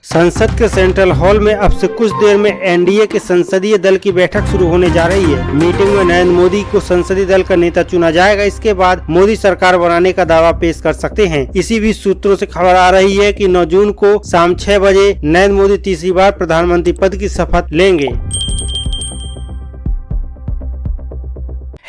संसद के central hall में अब से कुछ देर में एनडीए के संसदीय दल की बैठक शुरू होने जा रही है। मीटिंग में नरेंद्र मोदी को संसदीय दल का नेता चुना जाएगा। इसके बाद मोदी सरकार बनाने का दावा पेश कर सकते हैं। इसी बीच सूत्रों से खबर आ रही है कि 9 जून को शाम 6 बजे नरेंद्र मोदी तीसरी बार प्रधानमंत्री पद की शपथ लेंगे।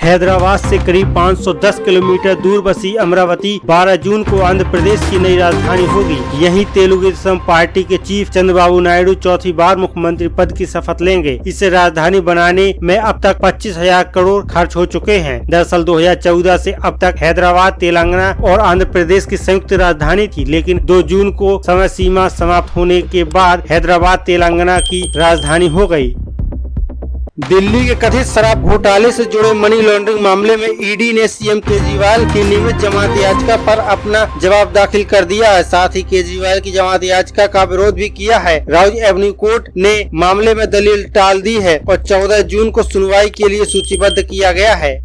हैदराबाद से करीब 510 किलोमीटर दूर बसी अमरावती 12 जून को आंध्र प्रदेश की नई राजधानी होगी। यहीं तेलुगु देशम पार्टी के चीफ चंद्रबाबू नायडू चौथी बार मुख्यमंत्री पद की शपथ लेंगे। इसे राजधानी बनाने में अब तक 25,000 करोड़ खर्च हो चुके हैं। दरअसल 2014 से अब तक हैदराबाद तेलंगाना और आंध्र प्रदेश की संयुक्त राजधानी थी, लेकिन 2 जून को समय सीमा समाप्त होने के बाद हैदराबाद तेलंगाना की राजधानी हो गयी। दिल्ली के कथित शराब घोटाले से जुड़े मनी लॉन्ड्रिंग मामले में ईडी ने सीएम केजरीवाल की नियमित जमानत याचिका पर अपना जवाब दाखिल कर दिया है। साथ ही केजरीवाल की जमानत याचिका का विरोध भी किया है। राउज एवेन्यू कोर्ट ने मामले में दलील टाल दी है और 14 जून को सुनवाई के लिए सूचीबद्ध किया गया है।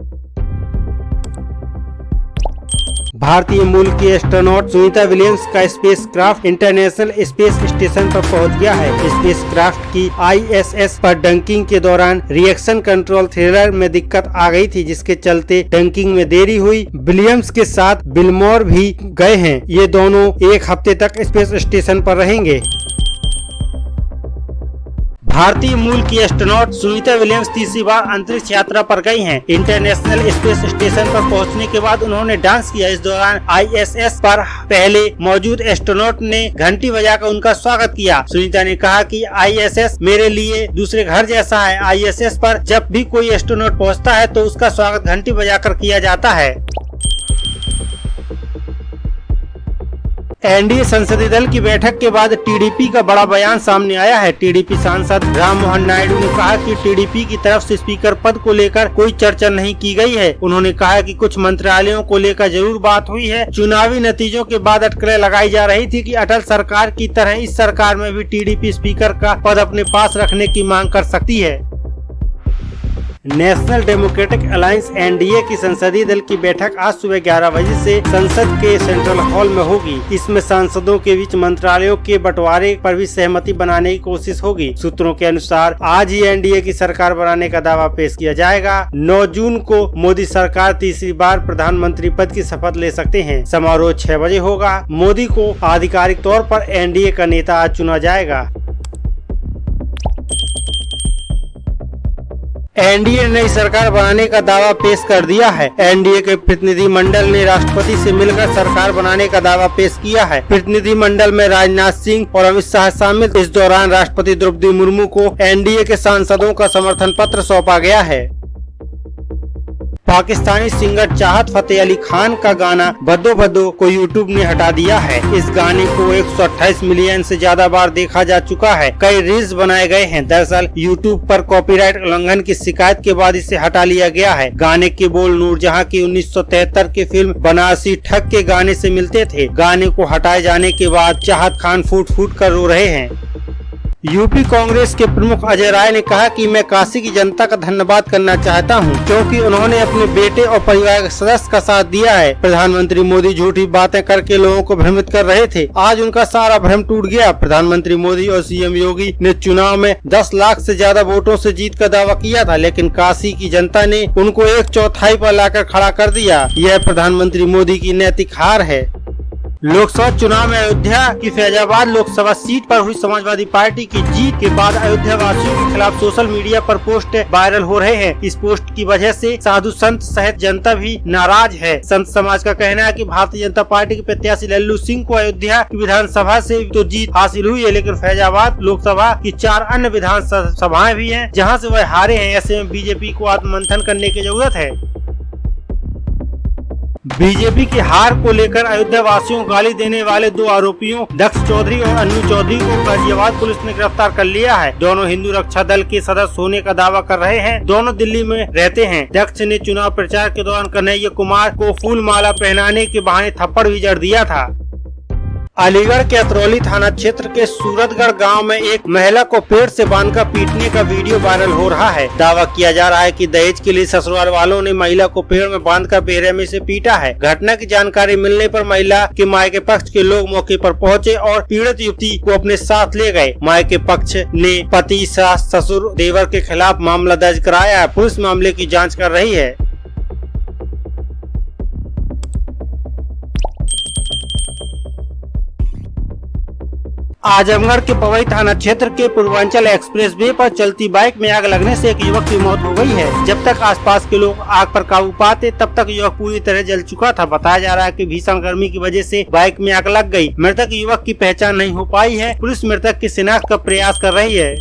भारतीय मूल की एस्ट्रोनॉट सुनीता विलियम्स का स्पेसक्राफ्ट इंटरनेशनल स्पेस स्टेशन पर पहुंच गया है। स्पेसक्राफ्ट की आईएसएस पर डंकिंग के दौरान रिएक्शन कंट्रोल थ्रिलर में दिक्कत आ गई थी, जिसके चलते डंकिंग में देरी हुई। विलियम्स के साथ बिलमोर भी गए हैं। ये दोनों 1 हफ्ते तक स्पेस स्टेशन पर रहेंगे। भारतीय मूल की एस्ट्रोनॉट सुनीता विलियम्स तीसरी बार अंतरिक्ष यात्रा पर गई हैं। इंटरनेशनल स्पेस स्टेशन पर पहुंचने के बाद उन्होंने डांस किया। इस दौरान आईएसएस पर पहले मौजूद एस्ट्रोनॉट ने घंटी बजाकर उनका स्वागत किया। सुनीता ने कहा कि आईएसएस मेरे लिए दूसरे घर जैसा है। आईएसएस पर जब भी कोई एस्ट्रोनॉट पहुंचता है तो उसका स्वागत घंटी बजाकर किया जाता है। एनडीए संसदीय दल की बैठक के बाद टीडीपी का बड़ा बयान सामने आया है। टीडीपी सांसद राम मोहन नायडू ने कहा कि टीडीपी की तरफ से स्पीकर पद को लेकर कोई चर्चा नहीं की गई है। उन्होंने कहा कि कुछ मंत्रालयों को लेकर जरूर बात हुई है। चुनावी नतीजों के बाद अटकलें लगाई जा रही थी कि अटल सरकार की तरह इस सरकार में भी टीडीपी स्पीकर का पद अपने पास रखने की मांग कर सकती है। नेशनल डेमोक्रेटिक अलायंस एनडीए की संसदीय दल की बैठक आज सुबह 11 बजे से संसद के सेंट्रल हॉल में होगी। इसमें सांसदों के बीच मंत्रालयों के बंटवारे पर भी सहमति बनाने की कोशिश होगी। सूत्रों के अनुसार आज ही एनडीए की सरकार बनाने का दावा पेश किया जाएगा। 9 जून को मोदी सरकार तीसरी बार प्रधानमंत्री पद की शपथ ले सकते हैं। समारोह 6 बजे होगा। मोदी को आधिकारिक तौर पर एनडीए का नेता आज चुना जाएगा। एनडीए ने नई सरकार बनाने का दावा पेश कर दिया है। एनडीए के प्रतिनिधि मंडल ने राष्ट्रपति से मिलकर सरकार बनाने का दावा पेश किया है। प्रतिनिधि मंडल में राजनाथ सिंह और अमित शाह शामिल। इस दौरान राष्ट्रपति द्रौपदी मुर्मू को एनडीए के सांसदों का समर्थन पत्र सौंपा गया है। पाकिस्तानी सिंगर चाहत फतेह अली खान का गाना बद्दो बद्दो को यूट्यूब ने हटा दिया है। इस गाने को 128 मिलियन से ज्यादा बार देखा जा चुका है। कई रील्स बनाए गए हैं। दरअसल यूट्यूब पर कॉपीराइट उल्लंघन की शिकायत के बाद इसे हटा लिया गया है। गाने के बोल नूरजहां की 1973 की फिल्म बनारसी ठग के गाने से मिलते थे। गाने को हटाए जाने के बाद चाहत खान फूट फूट कर रो रहे हैं। यूपी कांग्रेस के प्रमुख अजय राय ने कहा कि मैं काशी की जनता का धन्यवाद करना चाहता हूं, क्योंकि उन्होंने अपने बेटे और परिवार के सदस्य का साथ दिया है। प्रधानमंत्री मोदी झूठी बातें करके लोगों को भ्रमित कर रहे थे। आज उनका सारा भ्रम टूट गया। प्रधानमंत्री मोदी और सीएम योगी ने चुनाव में 10 लाख से ज्यादा वोटों से जीत का दावा किया था, लेकिन काशी की जनता ने उनको 1/4 पर लाकर खड़ा कर दिया। यह प्रधानमंत्री मोदी की नैतिक हार है। लोकसभा चुनाव में अयोध्या की फैजाबाद लोकसभा सीट पर हुई समाजवादी पार्टी की जीत के बाद अयोध्या वासियों के खिलाफ सोशल मीडिया पर पोस्ट वायरल हो रहे हैं। इस पोस्ट की वजह से साधु संत सहित जनता भी नाराज है। संत समाज का कहना है कि भारतीय जनता पार्टी के प्रत्याशी लल्लू सिंह को अयोध्या की विधानसभा से तो जीत हासिल हुई है, लेकिन फैजाबाद लोकसभा की 4 अन्य विधानसभाएं भी हैं जहां से वह हारे हैं। ऐसे में बीजेपी को आत्ममंथन करने की जरूरत है। बीजेपी की हार को लेकर अयोध्या वासियों को गाली देने वाले 2 आरोपियों दक्ष चौधरी और अन्नू चौधरी को गाजियाबाद पुलिस ने गिरफ्तार कर लिया है। दोनों हिंदू रक्षा दल के सदस्य होने का दावा कर रहे हैं। दोनों दिल्ली में रहते हैं। दक्ष ने चुनाव प्रचार के दौरान कन्हैया कुमार को फूल माला पहनाने के बहाने थप्पड़ भी जड़ दिया था। अलीगढ़ के अतरौली थाना क्षेत्र के सूरतगढ़ गांव में एक महिला को पेड़ से बांधकर पीटने का वीडियो वायरल हो रहा है। दावा किया जा रहा है कि दहेज के लिए ससुराल वालों ने महिला को पेड़ में बांधकर बेरहमी से पीटा है। घटना की जानकारी मिलने पर महिला के मायके पक्ष के लोग मौके पर पहुंचे और पीड़ित युवती को अपने साथ ले गए। मायके पक्ष ने पति, सास, ससुर, देवर के खिलाफ मामला दर्ज कराया है। पुलिस मामले की जाँच कर रही है। आजमगढ़ के पवई थाना क्षेत्र के पूर्वांचल एक्सप्रेस वे पर चलती बाइक में आग लगने से एक युवक की मौत हो गई है। जब तक आसपास के लोग आग पर काबू पाते तब तक युवक पूरी तरह जल चुका था। बताया जा रहा है कि भीषण गर्मी की वजह से बाइक में आग लग गई। मृतक युवक की पहचान नहीं हो पाई है। पुलिस मृतक की शिनाख्त का प्रयास कर रही है।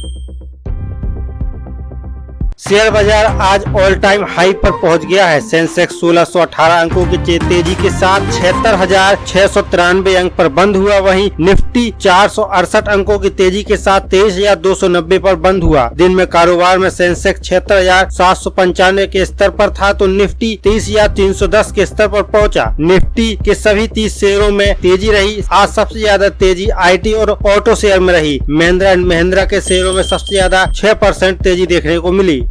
शेयर बाजार आज ऑल टाइम हाई पर पहुंच गया है। सेंसेक्स 1618 अंकों की तेजी के साथ 76,693 अंक पर बंद हुआ। वहीं निफ्टी 468 अंकों की तेजी के साथ 23,290 पर बंद हुआ। दिन में कारोबार में सेंसेक्स 76,795 के स्तर पर था तो निफ्टी 30,310 के स्तर पर पहुंचा। निफ्टी के सभी 30 शेयरों में तेजी रही। आज सबसे ज्यादा तेजी IT और ऑटो शेयर में रही। महिंद्रा एंड महिंद्रा के शेयरों में सबसे ज्यादा 6% तेजी देखने को मिली।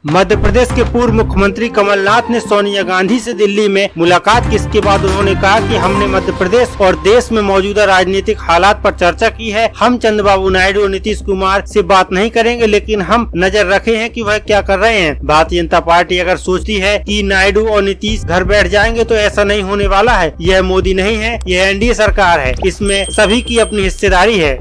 मध्य प्रदेश के पूर्व मुख्यमंत्री कमलनाथ ने सोनिया गांधी से दिल्ली में मुलाकात की। इसके बाद उन्होंने कहा कि हमने मध्य प्रदेश और देश में मौजूदा राजनीतिक हालात पर चर्चा की है। हम चंद्रबाबू नायडू और नीतीश कुमार से बात नहीं करेंगे, लेकिन हम नजर रखे हैं कि वह क्या कर रहे हैं। भारतीय जनता पार्टी अगर सोचती है कि नायडू और नीतीश घर बैठ जाएंगे तो ऐसा नहीं होने वाला है। यह मोदी नहीं है, यह NDA सरकार है। इसमें सभी की अपनी हिस्सेदारी है।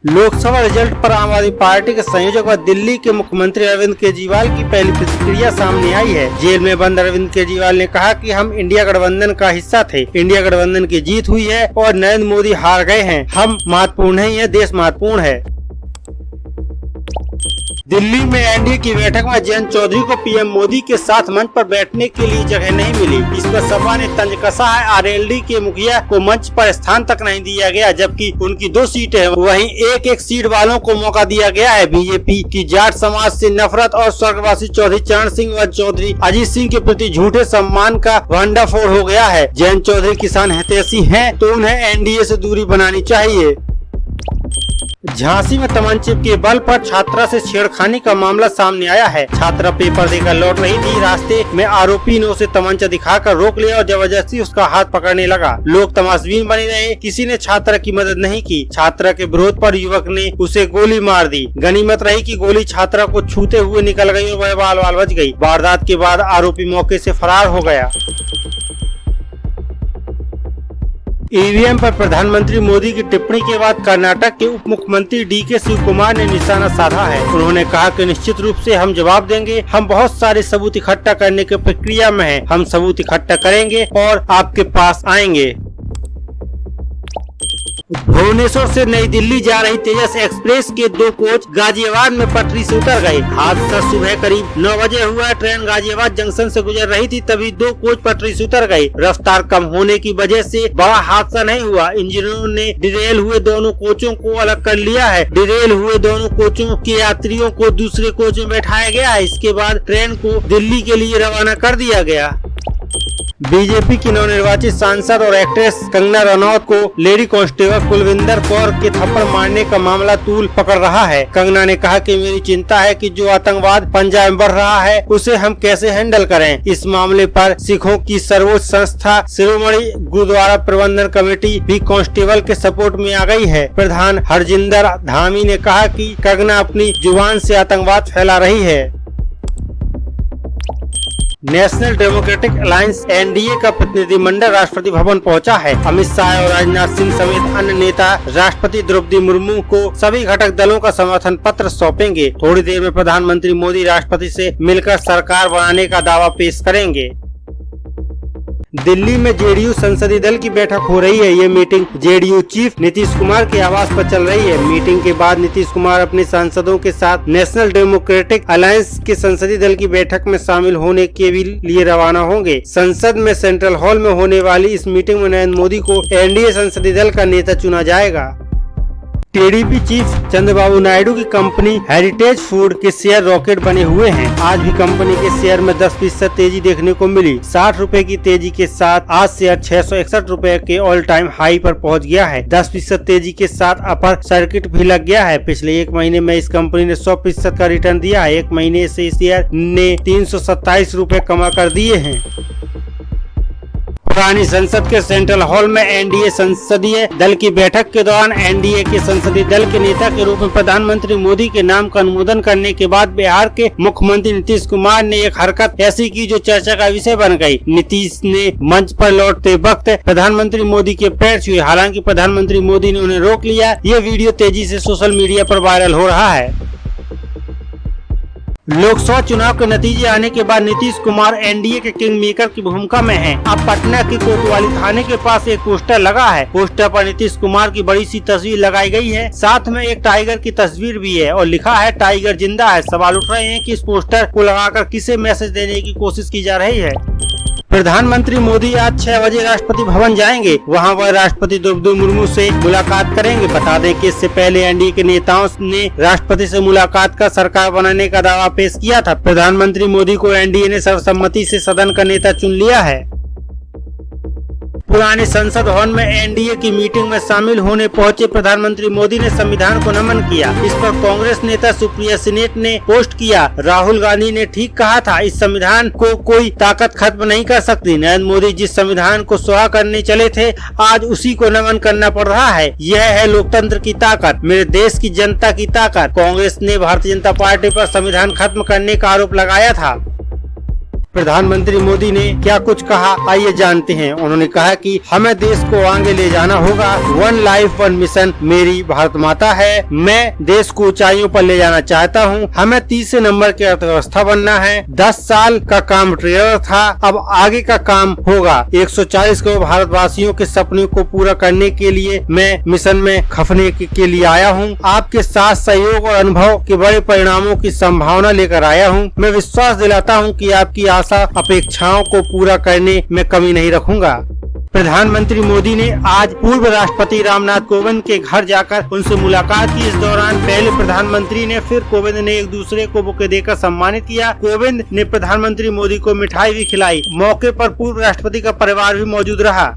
लोकसभा रिजल्ट पर आम आदमी पार्टी के संयोजक व दिल्ली के मुख्यमंत्री अरविंद केजरीवाल की पहली प्रतिक्रिया सामने आई है। जेल में बंद अरविंद केजरीवाल ने कहा कि हम इंडिया गठबंधन का हिस्सा थे। इंडिया गठबंधन की जीत हुई है और नरेंद्र मोदी हार गए हैं। हम महत्वपूर्ण नहीं है, देश महत्वपूर्ण है। दिल्ली में NDA की बैठक में जयंत चौधरी को PM मोदी के साथ मंच पर बैठने के लिए जगह नहीं मिली। इस पर सपा ने तंज कसा है। RLD के मुखिया को मंच पर स्थान तक नहीं दिया गया, जबकि उनकी 2 सीटें हैं। वहीं एक सीट वालों को मौका दिया गया है। बीजेपी की जाट समाज से नफरत और स्वर्गवासी चौधरी चरण सिंह व चौधरी अजीत सिंह के प्रति झूठे सम्मान का भंडाफोड़ हो गया है। जयंत चौधरी किसान हितैषी हैं तो उन्हें NDA से दूरी बनानी चाहिए। झांसी में तमंचे के बल पर छात्रा से छेड़खानी का मामला सामने आया है। छात्रा पेपर देकर लौट रही थी। रास्ते में आरोपी ने उसे तमंचा दिखाकर रोक लिया और जबरदस्ती उसका हाथ पकड़ने लगा। लोग तमाशबीन बने रहे। किसी ने छात्रा की मदद नहीं की। छात्रा के विरोध पर युवक ने उसे गोली मार दी। गनीमत रही कि गोली छात्रा को छूते हुए निकल गई और वह बाल बच गई। वारदात के बाद आरोपी मौके से फरार हो गया। EVM पर प्रधानमंत्री मोदी की टिप्पणी के बाद कर्नाटक के उप मुख्यमंत्री DK शिवकुमार ने निशाना साधा है। उन्होंने कहा कि निश्चित रूप से हम जवाब देंगे। हम बहुत सारे सबूत इकट्ठा करने की प्रक्रिया में हैं। हम सबूत इकट्ठा करेंगे और आपके पास आएंगे। भुवनेश्वर से नई दिल्ली जा रही तेजस एक्सप्रेस के 2 कोच गाजियाबाद में पटरी से उतर गए। हादसा सुबह करीब 9 बजे हुआ। ट्रेन गाजियाबाद जंक्शन से गुजर रही थी, तभी 2 कोच पटरी से उतर गए। रफ्तार कम होने की वजह से बड़ा हादसा नहीं हुआ। इंजीनियरों ने डिरेल हुए दोनों कोचों को अलग कर लिया है। डिरेल हुए दोनों कोचों के यात्रियों को दूसरे कोच में बैठाया गया है। इसके बाद ट्रेन को दिल्ली के लिए रवाना कर दिया गया। बीजेपी की नवनिर्वाचित सांसद और एक्ट्रेस कंगना रनौत को लेडी कांस्टेबल कुलविंदर कौर के थप्पड़ मारने का मामला तूल पकड़ रहा है। कंगना ने कहा कि मेरी चिंता है कि जो आतंकवाद पंजाब में बढ़ रहा है उसे हम कैसे हैंडल करें। इस मामले पर सिखों की सर्वोच्च संस्था शिरोमणि गुरुद्वारा प्रबंधन कमेटी भी कांस्टेबल के सपोर्ट में आ गई है। प्रधान हरजिंदर धामी ने कहा कि कंगना अपनी जुबान से आतंकवाद फैला रही है। नेशनल डेमोक्रेटिक अलायंस NDA का प्रतिनिधिमंडल राष्ट्रपति भवन पहुंचा है। अमित शाह और राजनाथ सिंह समेत अन्य नेता राष्ट्रपति द्रौपदी मुर्मू को सभी घटक दलों का समर्थन पत्र सौंपेंगे। थोड़ी देर में प्रधानमंत्री मोदी राष्ट्रपति से मिलकर सरकार बनाने का दावा पेश करेंगे। दिल्ली में JDU संसदीय दल की बैठक हो रही है। ये meeting JDU chief Nitish Kumar के आवास पर चल रही है। मीटिंग के बाद नीतीश कुमार अपने सांसदों के साथ नेशनल डेमोक्रेटिक अलायंस के संसदीय दल की बैठक में शामिल होने के लिए रवाना होंगे। संसद में सेंट्रल हॉल में होने वाली इस मीटिंग में नरेंद्र मोदी को NDA संसदीय दल का नेता चुना जाएगा। टीडीपी चीफ चंद्रबाबू नायडू की कंपनी हेरिटेज फूड के शेयर रॉकेट बने हुए हैं। आज भी कंपनी के शेयर में 10% तेजी देखने को मिली। 60 रुपए की तेजी के साथ आज शेयर 661 रुपए के ऑल टाइम हाई पर पहुंच गया है। 10% तेजी के साथ अपर सर्किट भी लग गया है। पिछले एक महीने में इस कंपनी ने 100% का रिटर्न दिया है। एक महीने से इस शेयर ने 327 रुपए कमा कर दिए हैं। पुरानी संसद के सेंट्रल हॉल में एनडीए संसदीय दल की बैठक के दौरान एनडीए के संसदीय दल के नेता के रूप में प्रधानमंत्री मोदी के नाम का अनुमोदन करने के बाद बिहार के मुख्यमंत्री नीतीश कुमार ने एक हरकत ऐसी की जो चर्चा का विषय बन गई। नीतीश ने मंच पर लौटते वक्त प्रधानमंत्री मोदी के पैर छुए। हालांकि प्रधानमंत्री मोदी ने उन्हें रोक लिया। ये वीडियो तेजी से सोशल मीडिया पर वायरल हो रहा है। लोकसभा चुनाव के नतीजे आने के बाद नीतीश कुमार एनडीए के किंग मेकर की भूमिका में हैं। अब पटना के कोतवाली थाने के पास एक पोस्टर लगा है। पोस्टर पर नीतीश कुमार की बड़ी सी तस्वीर लगाई गई है। साथ में एक टाइगर की तस्वीर भी है और लिखा है टाइगर जिंदा है। सवाल उठ रहे हैं कि इस पोस्टर को लगाकर किसे मैसेज देने की कोशिश की जा रही है। प्रधानमंत्री मोदी आज 6 बजे राष्ट्रपति भवन जाएंगे। वहां वह राष्ट्रपति द्रौपदी मुर्मू से मुलाकात करेंगे। बता दें कि इससे पहले एनडीए के नेताओं ने राष्ट्रपति से मुलाकात कर सरकार बनाने का दावा पेश किया था। प्रधानमंत्री मोदी को एनडीए ने सर्वसम्मति से सदन का नेता चुन लिया है। पुराने संसद भवन में एनडीए की मीटिंग में शामिल होने पहुंचे प्रधानमंत्री मोदी ने संविधान को नमन किया। इस पर कांग्रेस नेता सुप्रिया सिनेट ने पोस्ट किया, राहुल गांधी ने ठीक कहा था, इस संविधान को कोई ताकत खत्म नहीं कर सकती। नरेंद्र मोदी जिस संविधान को स्वाहा करने चले थे, आज उसी को नमन करना पड़ रहा है। यह है लोकतंत्र की ताकत, मेरे देश की जनता की ताकत। कांग्रेस ने भारतीय जनता पार्टी पर संविधान खत्म करने का आरोप लगाया था। प्रधानमंत्री मोदी ने क्या कुछ कहा, आइए जानते हैं। उन्होंने कहा कि हमें देश को आगे ले जाना होगा। 1 लाइफ 1 मिशन मेरी भारत माता है। मैं देश को ऊंचाइयों पर ले जाना चाहता हूँ। हमें 30 नंबर की अर्थव्यवस्था बनना है। 10 साल का काम ट्रेलर था, अब आगे का काम होगा। 140 करोड़ भारतवासियों के सपने को पूरा करने के लिए मैं मिशन में खपने के लिए आया हूँ। आपके साथ सहयोग और अनुभव के बड़े परिणामों की संभावना लेकर आया हूँ। मैं विश्वास दिलाता हूँ कि आपकी आशा अपेक्षाओं को पूरा करने में कमी नहीं रखूंगा। प्रधानमंत्री मोदी ने आज पूर्व राष्ट्रपति रामनाथ कोविंद के घर जाकर उनसे मुलाकात की। इस दौरान पहले प्रधानमंत्री ने फिर कोविंद ने एक दूसरे को बुके देकर सम्मानित किया। कोविंद ने प्रधानमंत्री मोदी को मिठाई भी खिलाई। मौके पर पूर्व राष्ट्रपति का परिवार भी मौजूद रहा।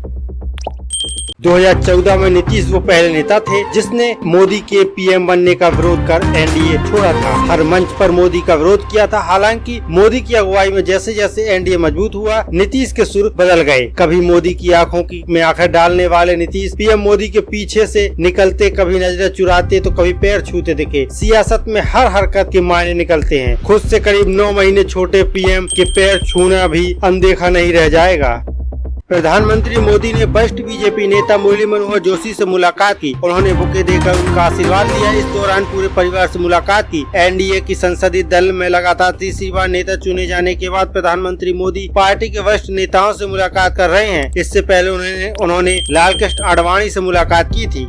2014 में नीतीश वो पहले नेता थे जिसने मोदी के पीएम बनने का विरोध कर एनडीए छोड़ा था। हर मंच पर मोदी का विरोध किया था। हालांकि मोदी की अगुवाई में जैसे जैसे एनडीए मजबूत हुआ, नीतीश के सुर बदल गए। कभी मोदी की आंखों में आंखें डालने वाले नीतीश पीएम मोदी के पीछे से निकलते, कभी नजरें चुराते तो कभी पैर छूते दिखे। सियासत में हर हरकत के मायने निकलते हैं। खुद से करीब 9 महीने छोटे पीएम के पैर छूना भी अनदेखा नहीं रह जाएगा। प्रधानमंत्री मोदी ने वरिष्ठ बीजेपी नेता मुरली मनोहर जोशी से मुलाकात की। उन्होंने बुके देकर उनका आशीर्वाद लिया। इस दौरान पूरे परिवार से मुलाकात की। एनडीए की संसदीय दल में लगातार तीसरी बार नेता चुने जाने के बाद प्रधानमंत्री मोदी पार्टी के वरिष्ठ नेताओं से मुलाकात कर रहे हैं। इससे पहले उन्होंने लाल कृष्ण आडवाणी से मुलाकात की थी।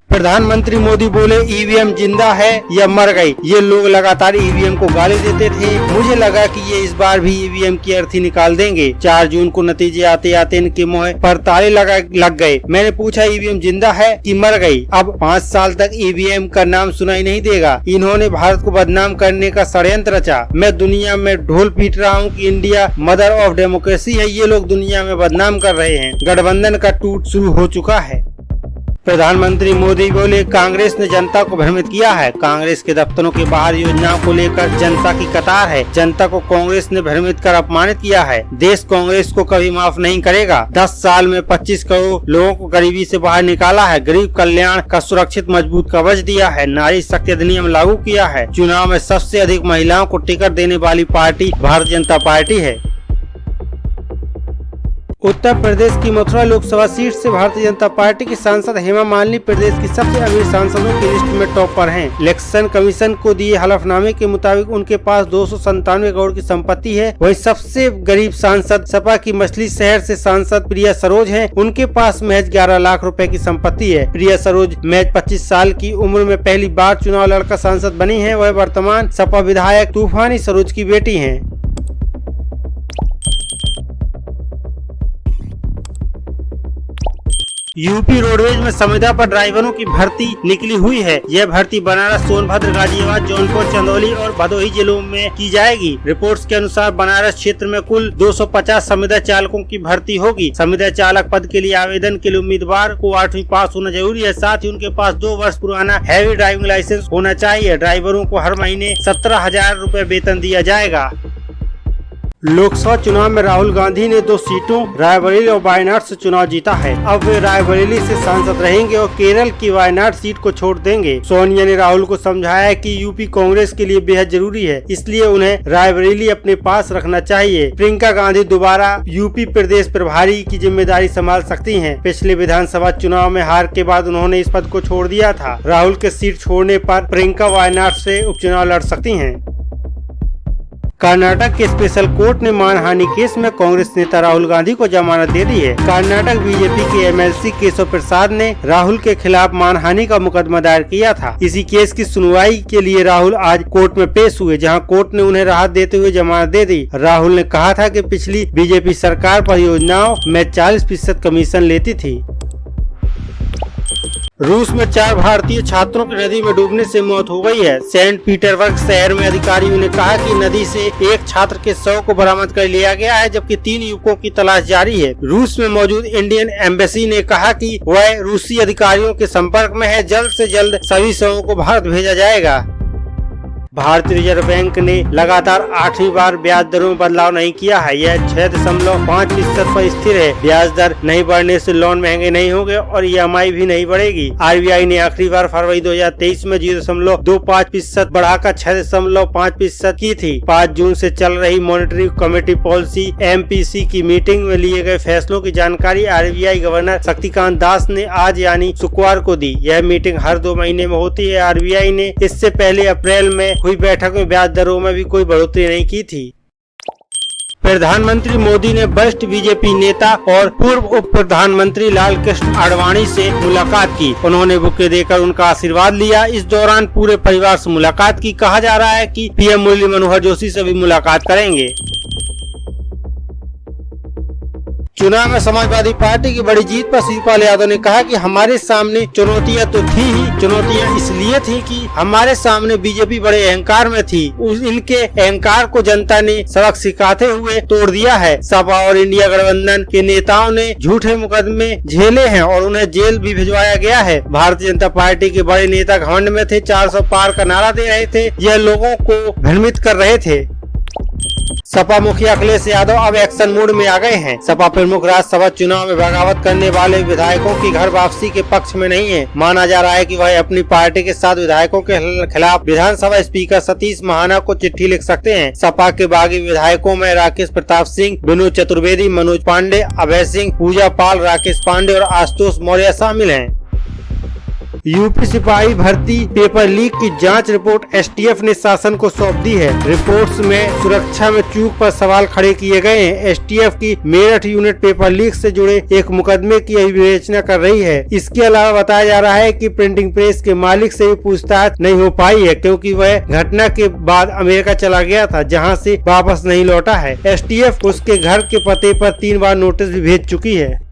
प्रधानमंत्री मोदी बोले, ईवीएम जिंदा है या मर गई। ये लोग लगातार ईवीएम को गाली देते थे। मुझे लगा कि ये इस बार भी ईवीएम की अर्थी निकाल देंगे। 4 जून को नतीजे आते आते इनके मुंह पर ताले लग गए। मैंने पूछा, ईवीएम जिंदा है कि मर गई? अब 5 साल तक ईवीएम का नाम सुनाई नहीं देगा। इन्होंने भारत को बदनाम करने का षड्यंत्र रचा। मैं दुनिया में ढोल पीट रहा हूँ कि इंडिया मदर ऑफ डेमोक्रेसी है। ये लोग दुनिया में बदनाम कर रहे हैं। गठबंधन का टूट शुरू हो चुका है। प्रधानमंत्री मोदी बोले, कांग्रेस ने जनता को भ्रमित किया है। कांग्रेस के दफ्तरों के बाहर योजनाओं को लेकर जनता की कतार है। जनता को कांग्रेस ने भ्रमित कर अपमानित किया है। देश कांग्रेस को कभी माफ नहीं करेगा। 10 साल में 25 करोड़ लोगों को गरीबी से बाहर निकाला है। गरीब कल्याण का सुरक्षित मजबूत कवच दिया है। नारी शक्ति अधिनियम लागू किया है। चुनाव में सबसे अधिक महिलाओं को टिकट देने वाली पार्टी भारतीय जनता पार्टी है। उत्तर प्रदेश की मथुरा लोकसभा सीट से भारतीय जनता पार्टी की सांसद हेमा मालिनी प्रदेश की सबसे अमीर सांसदों की लिस्ट में टॉप पर हैं। इलेक्शन कमीशन को दिए हलफनामे के मुताबिक उनके पास 297 करोड़ की संपत्ति है। वही सबसे गरीब सांसद सपा की मछली शहर से सांसद प्रिया सरोज हैं। उनके पास महज 11 लाख रुपए की संपत्ति है। प्रिया सरोज महज 25 साल की उम्र में पहली बार चुनाव लड़कर सांसद बनी है। वह वर्तमान सपा विधायक तूफानी सरोज की बेटी है। यूपी रोडवेज में संविदा पर ड्राइवरों की भर्ती निकली हुई है। यह भर्ती बनारस, सोनभद्र, गाजियाबाद, जौनपुर, चंदौली और भदोही जिलों में की जाएगी। रिपोर्ट्स के अनुसार बनारस क्षेत्र में कुल 250 संविदा चालकों की भर्ती होगी। संविदा चालक पद के लिए आवेदन के लिए उम्मीदवार को 8वीं पास होना जरूरी है। साथ ही उनके पास 2 वर्ष पुराना हैवी ड्राइविंग लाइसेंस होना चाहिए। ड्राइवरों को हर महीने 17,000 रूपए वेतन दिया जाएगा। लोकसभा चुनाव में राहुल गांधी ने 2 सीटों रायबरेली और वायनाड से चुनाव जीता है। अब वे रायबरेली से सांसद रहेंगे और केरल की वायनाड सीट को छोड़ देंगे। सोनिया ने राहुल को समझाया है कि यूपी कांग्रेस के लिए बेहद जरूरी है, इसलिए उन्हें रायबरेली अपने पास रखना चाहिए। प्रियंका गांधी दोबारा यूपी प्रदेश प्रभारी की जिम्मेदारी संभाल सकती हैं। पिछले विधानसभा चुनाव में हार के बाद उन्होंने इस पद को छोड़ दिया था। राहुल के सीट छोड़ने पर प्रियंका वायनाड से उपचुनाव लड़ सकती हैं। कर्नाटक के स्पेशल कोर्ट ने मानहानि केस में कांग्रेस नेता राहुल गांधी को जमानत दे दी है। कर्नाटक बीजेपी के एमएलसी केशव प्रसाद ने राहुल के खिलाफ मानहानि का मुकदमा दायर किया था। इसी केस की सुनवाई के लिए राहुल आज कोर्ट में पेश हुए, जहां कोर्ट ने उन्हें राहत देते हुए जमानत दे दी। राहुल ने कहा था कि पिछली बीजेपी सरकार परियोजनाओं में 40% कमीशन लेती थी। रूस में 4 भारतीय छात्रों की नदी में डूबने से मौत हो गई है। सेंट पीटर्सबर्ग शहर में अधिकारियों ने कहा कि नदी से एक छात्र के शव को बरामद कर लिया गया है, जबकि 3 युवकों की तलाश जारी है। रूस में मौजूद इंडियन एम्बेसी ने कहा कि वह रूसी अधिकारियों के संपर्क में है। जल्द से जल्द सभी शवों को भारत भेजा जाएगा। भारतीय रिजर्व बैंक ने लगातार 8वीं बार ब्याज दरों में बदलाव नहीं किया है। यह 6.5% पर स्थिर है। ब्याज दर नहीं बढ़ने से लोन महंगे नहीं होंगे और EMI भी नहीं बढ़ेगी। RBI ने आखिरी बार फरवरी 2023 में 0.25% बढ़ाकर 6.5% की थी। 5 जून से चल रही मॉनेटरी कमेटी पॉलिसी MPC की मीटिंग में लिए गए फैसलों की जानकारी RBI गवर्नर शक्तिकांत दास ने आज यानी शुक्रवार को दी। यह मीटिंग हर 2 महीने में होती है। RBI ने इससे पहले अप्रैल में हुई बैठक में ब्याज दरों में भी कोई बढ़ोतरी नहीं की थी। प्रधानमंत्री मोदी ने वरिष्ठ बीजेपी नेता और पूर्व उप प्रधानमंत्री लाल कृष्ण आडवाणी से मुलाकात की। उन्होंने बुके देकर उनका आशीर्वाद लिया। इस दौरान पूरे परिवार से मुलाकात की। कहा जा रहा है कि PM मुरली मनोहर जोशी से भी मुलाकात करेंगे। चुनाव में समाजवादी पार्टी की बड़ी जीत पर शिवपाल यादव ने कहा कि हमारे सामने चुनौतियां तो थी ही। चुनौतियां इसलिए थी कि हमारे सामने बीजेपी बड़े अहंकार में थी। इनके अहंकार को जनता ने सबक सिखाते हुए तोड़ दिया है। सपा और इंडिया गठबंधन के नेताओं ने झूठे मुकदमे झेले हैं और उन्हें जेल भी भिजवाया गया है। भारतीय जनता पार्टी के बड़े नेता घमंड में थे, 400 पार का नारा दे रहे थे। यह लोगों को भ्रमित कर रहे थे। सपा मुखिया अखिलेश यादव अब एक्शन मोड में आ गए हैं। सपा प्रमुख राज्यसभा चुनाव में बगावत करने वाले विधायकों की घर वापसी के पक्ष में नहीं है। माना जा रहा है कि वह अपनी पार्टी के 7 विधायकों के खिलाफ विधानसभा स्पीकर सतीश महाना को चिट्ठी लिख सकते हैं। सपा के बागी विधायकों में राकेश प्रताप सिंह, विनोद चतुर्वेदी, मनोज पांडे, अभय सिंह, पूजा पाल, राकेश पांडे और आशुतोष मौर्य शामिल हैं। यूपी सिपाही भर्ती पेपर लीक की जांच रिपोर्ट STF ने शासन को सौंप दी है। रिपोर्ट्स में सुरक्षा में चूक पर सवाल खड़े किए गए हैं। STF की मेरठ यूनिट पेपर लीक से जुड़े एक मुकदमे की विवेचना कर रही है। इसके अलावा बताया जा रहा है कि प्रिंटिंग प्रेस के मालिक से भी पूछताछ नहीं हो पाई है, क्योंकि वह घटना के बाद अमेरिका चला गया था, जहां से वापस नहीं लौटा है। STF उसके घर के पते पर 3 बार नोटिस भी भेज चुकी है।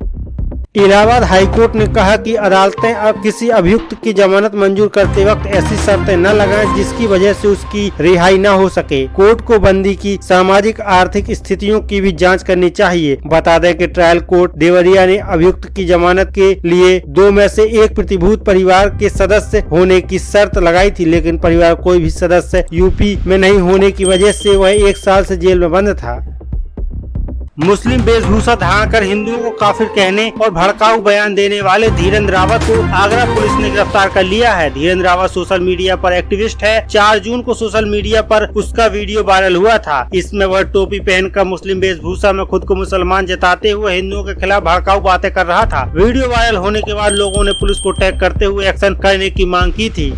इलाहाबाद हाईकोर्ट ने कहा कि अदालतें अब किसी अभियुक्त की जमानत मंजूर करते वक्त ऐसी शर्तें न लगाएं जिसकी वजह से उसकी रिहाई न हो सके। कोर्ट को बंदी की सामाजिक आर्थिक स्थितियों की भी जांच करनी चाहिए। बता दें कि ट्रायल कोर्ट देवरिया ने अभियुक्त की जमानत के लिए 2 में से 1 प्रतिभूत परिवार के सदस्य होने की शर्त लगाई थी, लेकिन परिवार कोई भी सदस्य यूपी में नहीं होने की वजह से वह 1 साल से जेल में बंद था। मुस्लिम वेशभूषा धारण हिंदुओं को काफिर कहने और भड़काऊ बयान देने वाले धीरेन्द्र रावत को आगरा पुलिस ने गिरफ्तार कर लिया है। धीरेन्द्र रावत सोशल मीडिया पर एक्टिविस्ट है। 4 जून को सोशल मीडिया पर उसका वीडियो वायरल हुआ था। इसमें वह टोपी पहनकर मुस्लिम वेशभूषा में खुद को मुसलमान जताते हुए हिंदुओं के खिलाफ भड़काऊ बातें कर रहा था। वीडियो वायरल होने के बाद लोगों ने पुलिस को टैग करते हुए एक्शन करने की मांग की थी।